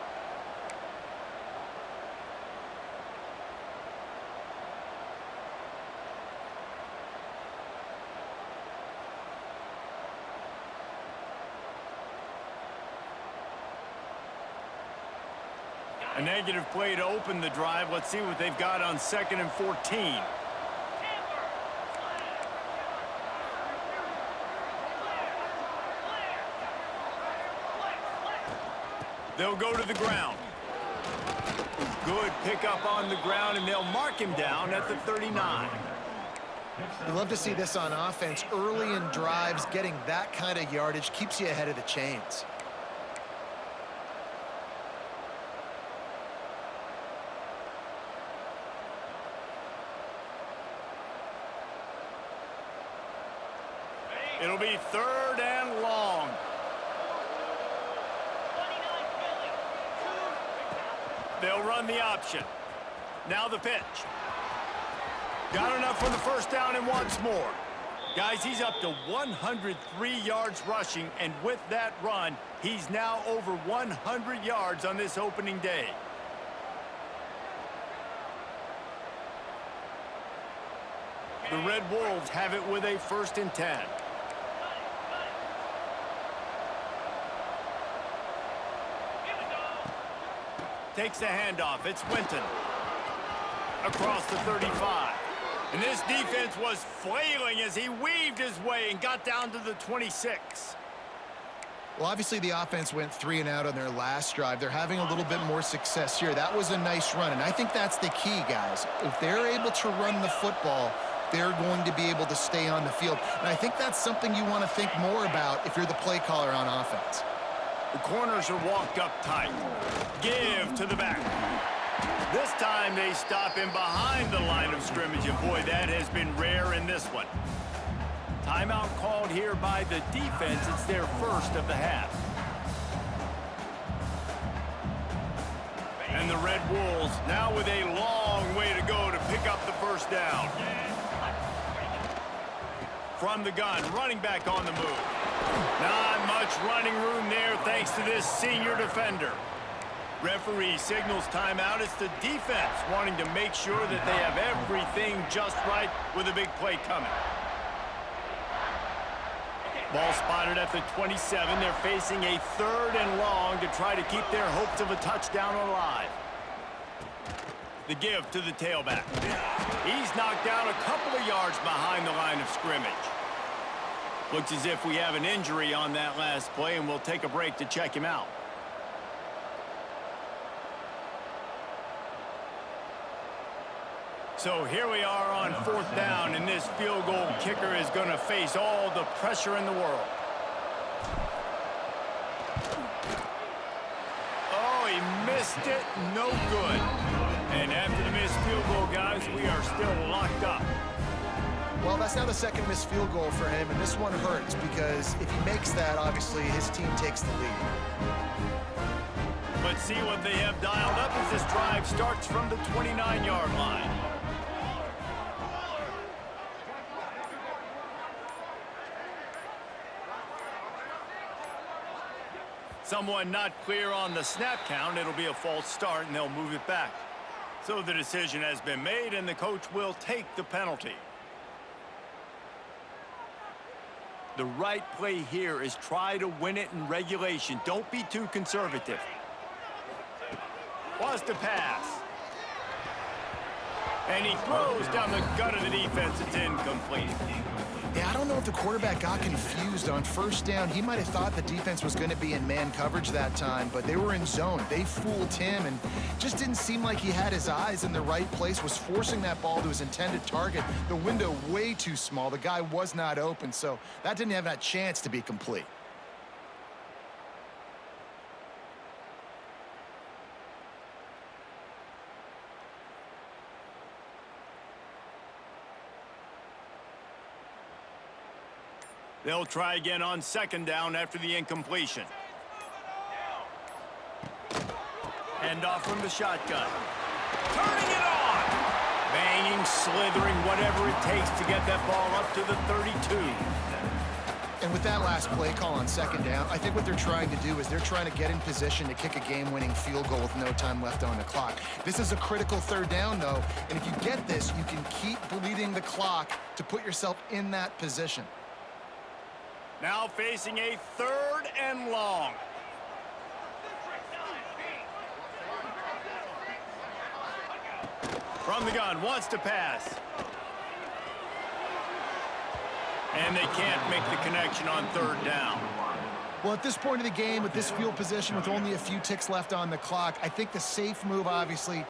A negative play to open the drive. Let's see what they've got on 2nd and 14. They'll go to the ground. Good pickup on the ground, and they'll mark him down at the 39. You love to see this on offense. Early in drives, getting that kind of yardage keeps you ahead of the chains. It'll be 3rd and long. They'll run the option. Now the pitch. Got enough for the first down and wants more. Guys, he's up to 103 yards rushing, and with that run, he's now over 100 yards on this opening day. The Red Wolves have it with a 1st and 10. Takes the handoff. It's Winton. Across the 35. And this defense was flailing as he weaved his way and got down to the 26. Well, obviously the offense went 3 and out on their last drive. They're having a little bit more success here. That was a nice run, and I think that's the key, guys. If they're able to run the football, they're going to be able to stay on the field. And I think that's something you want to think more about if you're the play caller on offense. The corners are walked up tight. Give to the back. This time they stop him behind the line of scrimmage, and boy, that has been rare in this one. Timeout called here by the defense. It's their first of the half. And the Red Wolves now with a long way to go to pick up the first down. From the gun, running back on the move. Not much running room there thanks to this senior defender. Referee signals timeout. It's the defense wanting to make sure that they have everything just right with a big play coming. Ball spotted at the 27. They're facing a 3rd and long to try to keep their hopes of a touchdown alive. The give to the tailback. He's knocked down a couple of yards behind the line of scrimmage. Looks as if we have an injury on that last play, and we'll take a break to check him out. So here we are on 4th down, and this field goal kicker is going to face all the pressure in the world. Oh, he missed it. No good. And after the missed field goal, guys, we are still locked up. Well, that's now the 2nd missed field goal for him, and this one hurts because if he makes that, obviously his team takes the lead. Let's see what they have dialed up as this drive starts from the 29-yard line. Someone not clear on the snap count. It'll be a false start, and they'll move it back. So the decision has been made, and the coach will take the penalty. The right play here is try to win it in regulation. Don't be too conservative. Wants to pass. And he throws down the gut of the defense. It's incomplete. Yeah, I don't know if the quarterback got confused on 1st down. He might have thought the defense was going to be in man coverage that time, but they were in zone. They fooled him and just didn't seem like he had his eyes in the right place, was forcing that ball to his intended target. The window way too small. The guy was not open, so that didn't have that chance to be complete. They'll try again on 2nd down after the incompletion. Hand off from the shotgun. Turning it on! Banging, slithering, whatever it takes to get that ball up to the 32. And with that last play call on 2nd down, I think what they're trying to do is they're trying to get in position to kick a game-winning field goal with no time left on the clock. This is a critical 3rd down, though, and if you get this, you can keep bleeding the clock to put yourself in that position. Now facing a 3rd and long. From the gun, wants to pass. And they can't make the connection on 3rd down. Well, at this point of the game, with this field position, with only a few ticks left on the clock, I think the safe move, obviously,